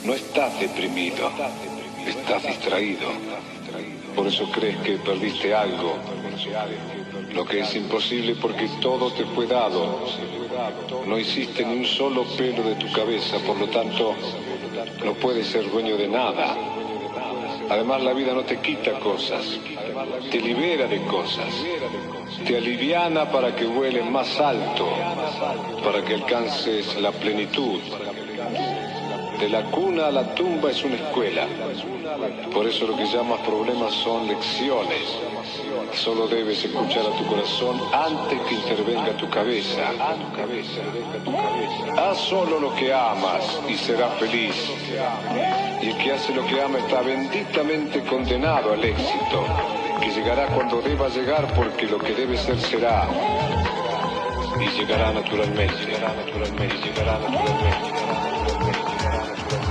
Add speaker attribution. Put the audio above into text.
Speaker 1: No estás deprimido, estás distraído. Por eso crees que perdiste algo, lo que es imposible porque todo te fue dado. No hiciste ni un solo pelo de tu cabeza, por lo tanto, no puedes ser dueño de nada. Además, la vida no te quita cosas, te libera de cosas, te aliviana para que vueles más alto, para que alcances la plenitud. De la cuna a la tumba es una escuela. Por eso lo que llamas problemas son lecciones. Solo debes escuchar a tu corazón antes que intervenga tu cabeza. Haz solo lo que amas y serás feliz. Y el que hace lo que ama está benditamente condenado al éxito, que llegará cuando deba llegar, porque lo que debe ser será. Y llegará naturalmente, llegará naturalmente, llegará naturalmente.